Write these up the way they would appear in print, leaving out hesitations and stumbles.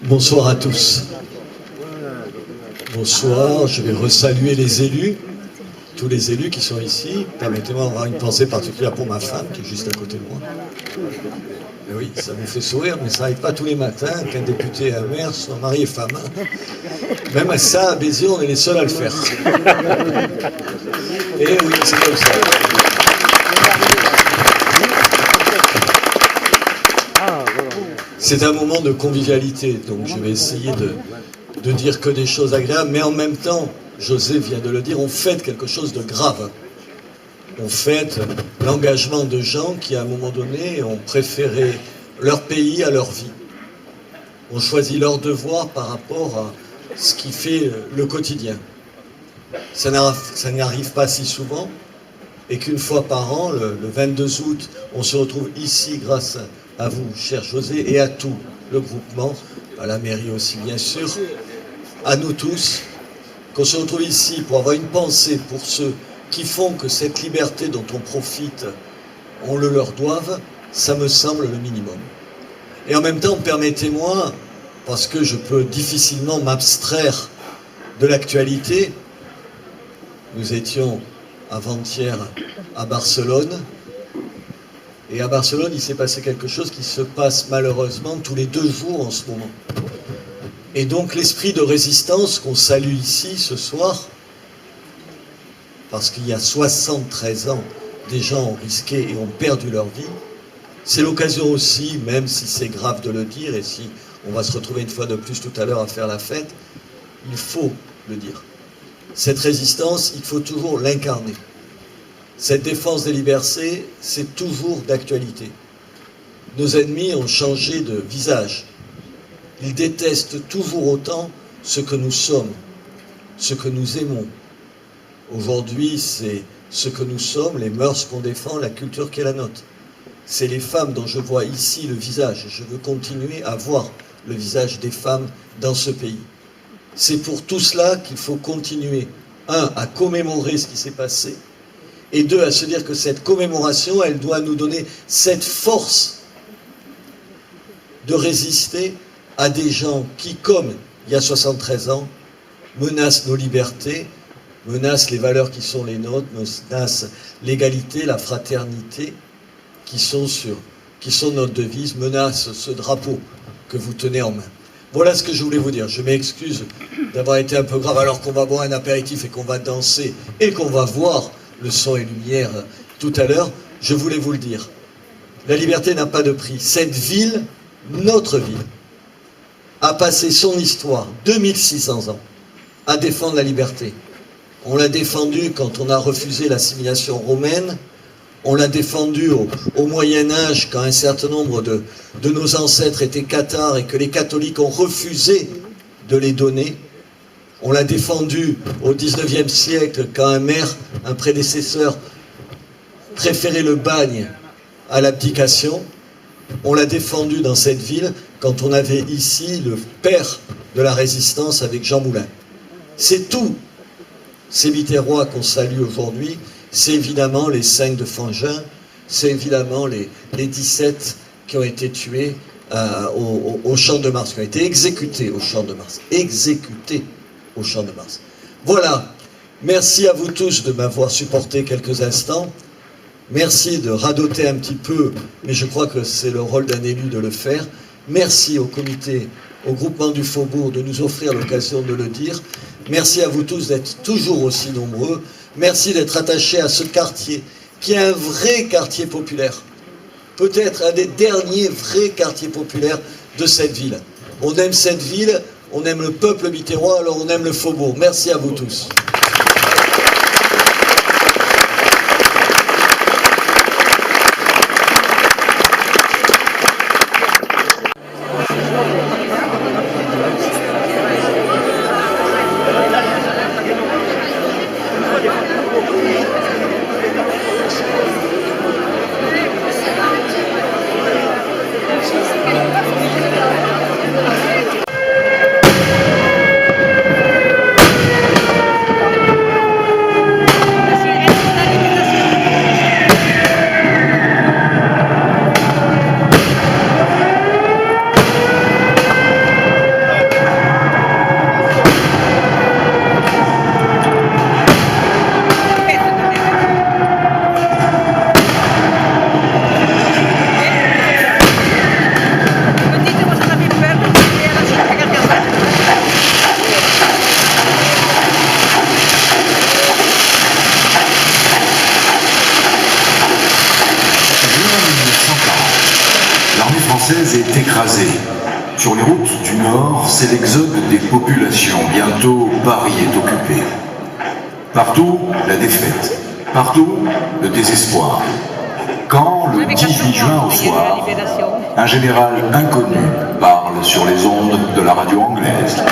Bonsoir à tous. Bonsoir, je vais resaluer les élus, tous les élus qui sont ici. Permettez-moi d'avoir une pensée particulière pour ma femme qui est juste à côté de moi. Mais oui, ça vous fait sourire, mais ça n'arrive pas tous les matins qu'un député et un maire soient mariés et femmes. Même à ça, à Béziers, on est les seuls à le faire. Et oui, c'est comme ça. C'est un moment de convivialité, donc je vais essayer de dire que des choses agréables, mais en même temps, José vient de le dire, on fête quelque chose de grave. On fête l'engagement de gens qui, à un moment donné, ont préféré leur pays à leur vie. On choisit leur devoir par rapport à ce qui fait le quotidien. Ça n'arrive pas si souvent, et qu'une fois par an, le 22 août, on se retrouve ici grâce à vous, cher José, et à tout le groupement, à la mairie aussi bien sûr, à nous tous, qu'on se retrouve ici pour avoir une pensée pour ceux qui font que cette liberté dont on profite, on le leur doive, ça me semble le minimum. Et en même temps, permettez-moi, parce que je peux difficilement m'abstraire de l'actualité, nous étions avant-hier à Barcelone, et à Barcelone, il s'est passé quelque chose qui se passe malheureusement tous les 2 jours en ce moment. Et donc l'esprit de résistance qu'on salue ici ce soir, parce qu'il y a 73 ans, des gens ont risqué et ont perdu leur vie, c'est l'occasion aussi, même si c'est grave de le dire, et si on va se retrouver une fois de plus tout à l'heure à faire la fête, il faut le dire. Cette résistance, il faut toujours l'incarner. Cette défense des libertés, c'est toujours d'actualité. Nos ennemis ont changé de visage. Ils détestent toujours autant ce que nous sommes, ce que nous aimons. Aujourd'hui, c'est ce que nous sommes, les mœurs qu'on défend, la culture qui est la nôtre. C'est les femmes dont je vois ici le visage. Je veux continuer à voir le visage des femmes dans ce pays. C'est pour tout cela qu'il faut continuer, 1, à commémorer ce qui s'est passé, et 2, à se dire que cette commémoration, elle doit nous donner cette force de résister à des gens qui, comme il y a 73 ans, menacent nos libertés, menacent les valeurs qui sont les nôtres, menacent l'égalité, la fraternité, qui sont notre devise, menacent ce drapeau que vous tenez en main. Voilà ce que je voulais vous dire. Je m'excuse d'avoir été un peu grave alors qu'on va boire un apéritif et qu'on va danser et qu'on va voir le son et lumière tout à l'heure. Je voulais vous le dire. La liberté n'a pas de prix. Cette ville, notre ville, a passé son histoire, 2600 ans, à défendre la liberté. On l'a défendue quand on a refusé l'assimilation romaine. On l'a défendu au Moyen-Âge quand un certain nombre de nos ancêtres étaient cathares et que les catholiques ont refusé de les donner. On l'a défendu au XIXe siècle quand un maire, un prédécesseur, préférait le bagne à l'abdication. On l'a défendu dans cette ville quand on avait ici le père de la résistance avec Jean Moulin. C'est tout ces Biterrois qu'on salue aujourd'hui. C'est évidemment les 5 de Fangin, c'est évidemment les 17 qui ont été tués au Champ de Mars, qui ont été exécutés au Champ de Mars. Exécutés au Champ de Mars. Voilà. Merci à vous tous de m'avoir supporté quelques instants. Merci de radoter un petit peu, mais je crois que c'est le rôle d'un élu de le faire. Merci au comité, au groupement du Faubourg de nous offrir l'occasion de le dire. Merci à vous tous d'être toujours aussi nombreux. Merci d'être attachés à ce quartier, qui est un vrai quartier populaire. Peut-être un des derniers vrais quartiers populaires de cette ville. On aime cette ville, on aime le peuple biterrois, alors on aime le Faubourg. Merci à vous tous. française est écrasée. Sur les routes du Nord, c'est l'exode des populations. Bientôt, Paris est occupé. Partout, la défaite. Partout, le désespoir. Quand, le 18 juin au soir, un général inconnu parle sur les ondes de la radio anglaise.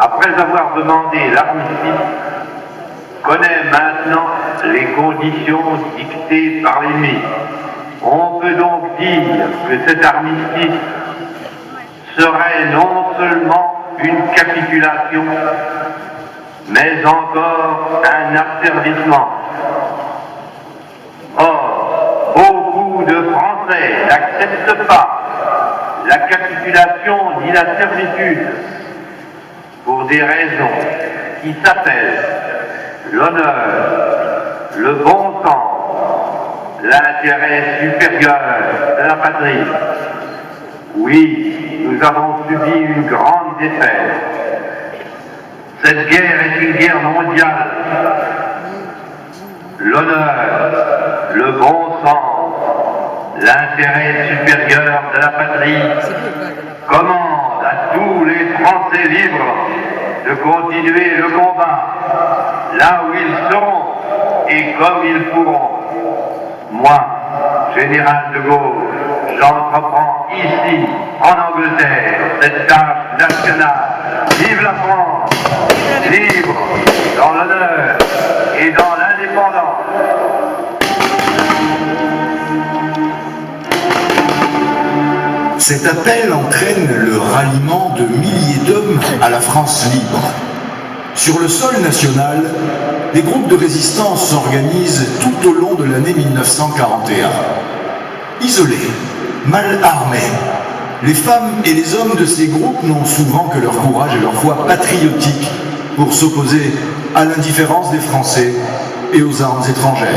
Après avoir demandé l'armistice, connaît maintenant les conditions dictées par l'ennemi. On peut donc dire que cet armistice serait non seulement une capitulation, mais encore un asservissement. Or, beaucoup de Français n'acceptent pas la capitulation ni la servitude, pour des raisons qui s'appellent l'honneur, le bon sens, l'intérêt supérieur de la patrie. Oui, nous avons subi une grande défaite. Cette guerre est une guerre mondiale. L'honneur, le bon sens, l'intérêt supérieur de la patrie commande à tous les Français libres de continuer le combat là où ils seront et comme ils pourront. Moi, général de Gaulle, j'entreprends ici, en Angleterre, cette tâche nationale. Vive la France, libre, dans l'honneur et dans l'indépendance. Cet appel entraîne le ralliement de milliers d'hommes à la France libre. Sur le sol national, les groupes de résistance s'organisent tout au long de l'année 1941. Isolés, mal armés, les femmes et les hommes de ces groupes n'ont souvent que leur courage et leur foi patriotique pour s'opposer à l'indifférence des Français et aux armes étrangères.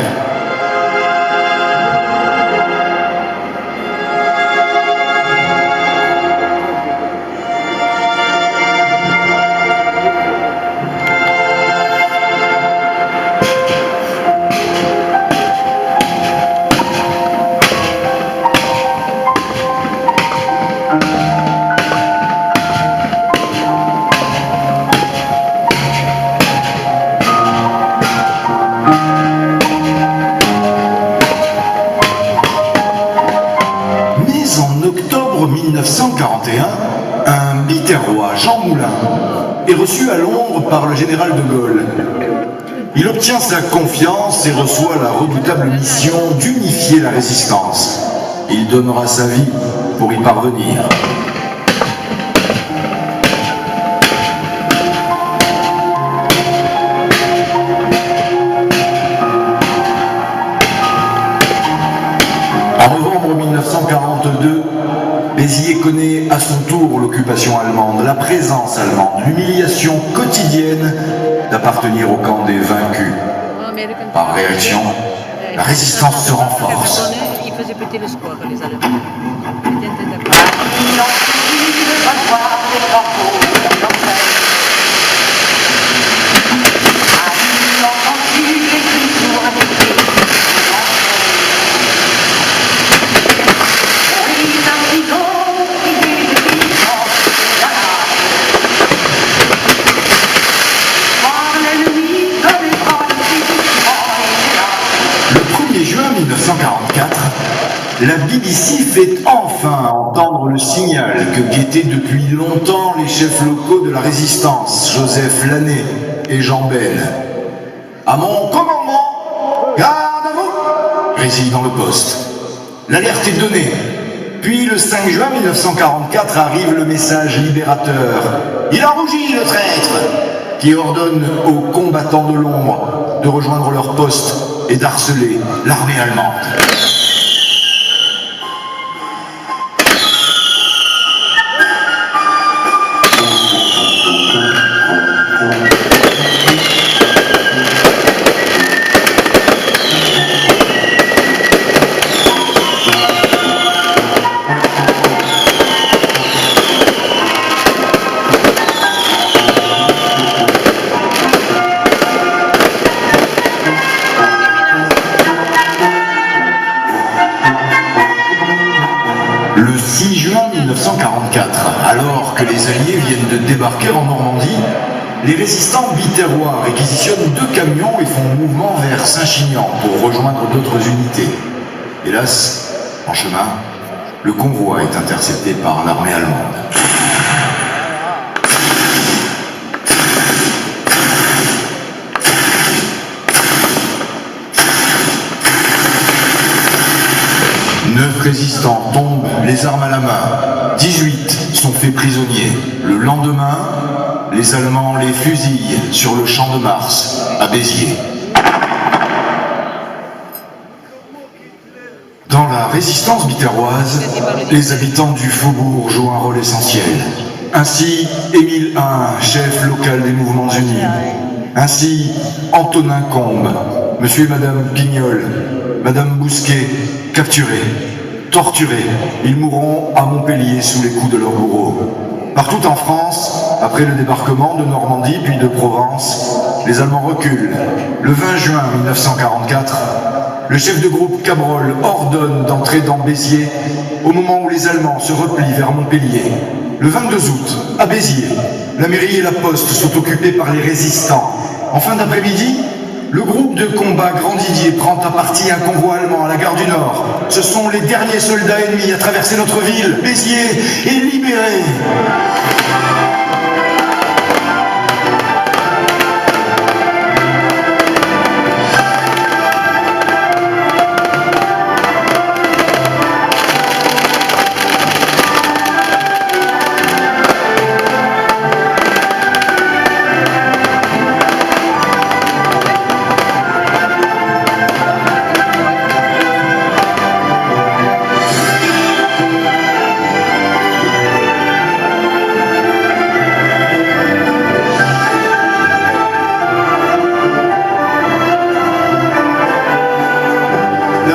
Un biterrois, Jean Moulin, est reçu à Londres par le général de Gaulle. Il obtient sa confiance et reçoit la redoutable mission d'unifier la résistance. Il donnera sa vie pour y parvenir. En novembre 1942, Béziers connaît à son tour l'occupation allemande, la présence allemande, l'humiliation quotidienne d'appartenir au camp des vaincus. Par réaction, la résistance se renforce. Il faisait péter le score, les Allemands. La BBC fait enfin entendre le signal que guettaient depuis longtemps les chefs locaux de la résistance, Joseph Lanné et Jean Bel. À mon commandement, garde à vous, réside dans le poste. L'alerte est donnée. Puis le 5 juin 1944 arrive le message libérateur. Il a rougi, le traître, qui ordonne aux combattants de l'ombre de rejoindre leur poste et d'harceler l'armée allemande. Alors que les Alliés viennent de débarquer en Normandie, les résistants biterrois réquisitionnent 2 camions et font mouvement vers Saint-Chinian pour rejoindre d'autres unités. Hélas, en chemin, le convoi est intercepté par l'armée allemande. Neuf résistants tombent, les armes à la main. 18 sont faits prisonniers. Le lendemain, les Allemands les fusillent sur le champ de Mars, à Béziers. Dans la résistance biterroise, les habitants du faubourg jouent un rôle essentiel. Ainsi, Émile I, chef local des Mouvements Unis. Ainsi, Antonin Combes, Monsieur et Madame Pignol, Madame Bousquet, capturés, torturés. Ils mourront à Montpellier sous les coups de leurs bourreaux. Partout en France, après le débarquement de Normandie puis de Provence, les Allemands reculent. Le 20 juin 1944, le chef de groupe Cabrol ordonne d'entrer dans Béziers au moment où les Allemands se replient vers Montpellier. Le 22 août, à Béziers, la mairie et la poste sont occupées par les résistants. En fin d'après-midi, le groupe de combat Grand Didier prend à partie un convoi allemand à la gare du Nord. Ce sont les derniers soldats ennemis à traverser notre ville. Béziers est libéré.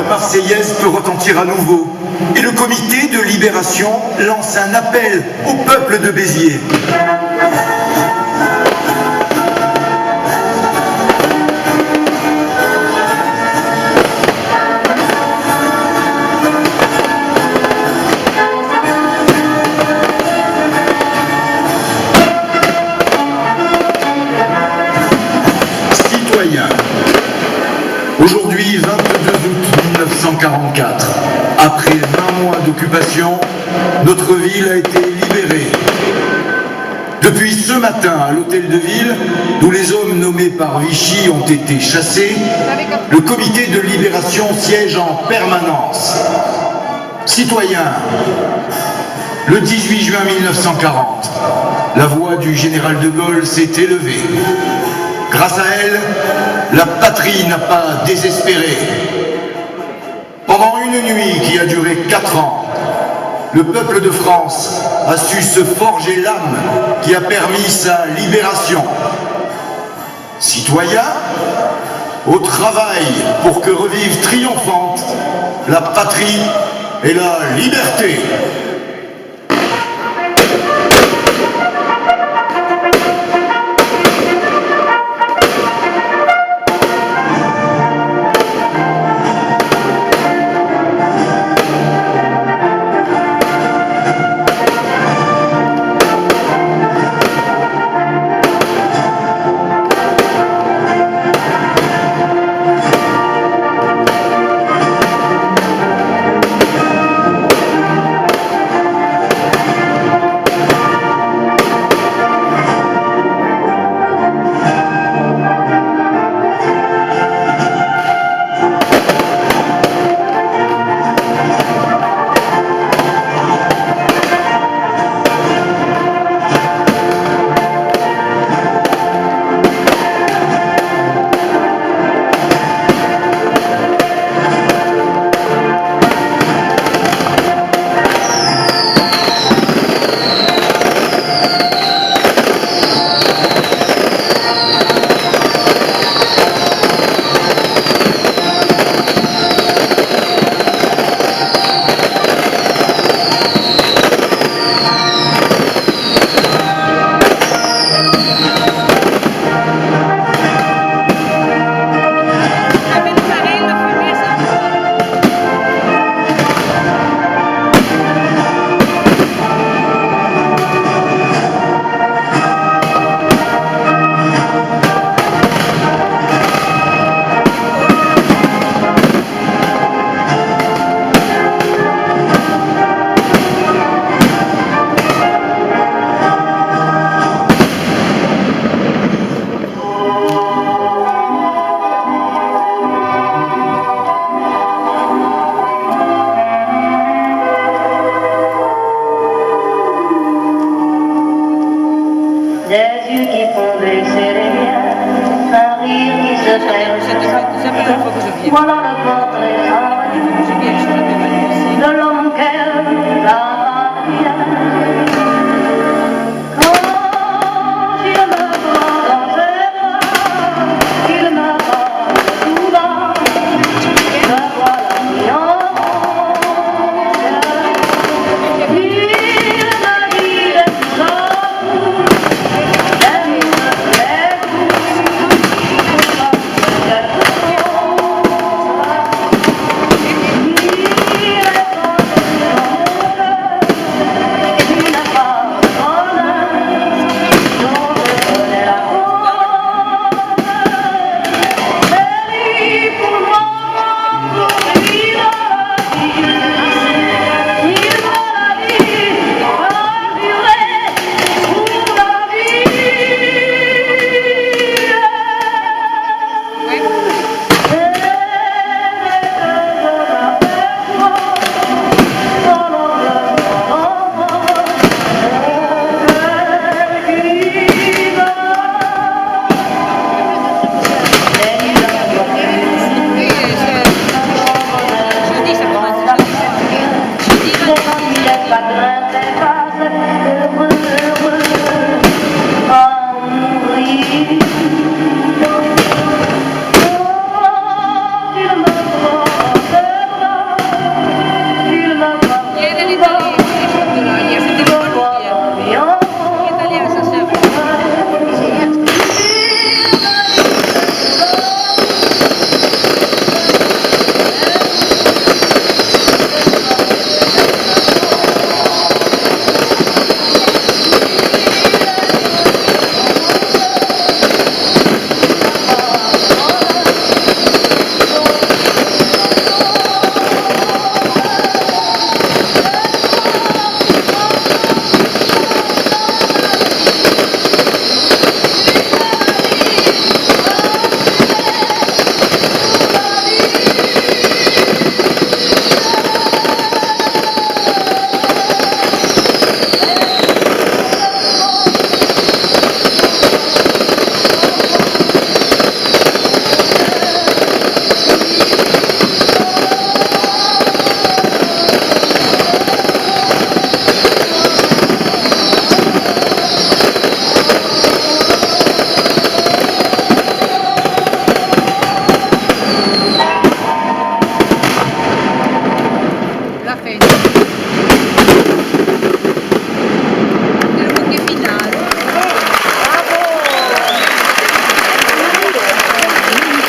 Marseillaise peut retentir à nouveau et le comité de libération lance un appel au peuple de Béziers. Citoyens, aujourd'hui 22 août 1944, après 20 mois d'occupation, notre ville a été libérée. Depuis ce matin, à l'hôtel de ville, d'où les hommes nommés par Vichy ont été chassés, le comité de libération siège en permanence. Citoyens, le 18 juin 1940, la voix du général de Gaulle s'est élevée. Grâce à elle, la patrie n'a pas désespéré. Pendant une nuit qui a duré 4 ans, le peuple de France a su se forger l'âme qui a permis sa libération. Citoyens, au travail pour que revive triomphante la patrie et la liberté. des yeux qui font baisser les miens, un rire qui se fait C'est la première fois que je viens. voilà le porte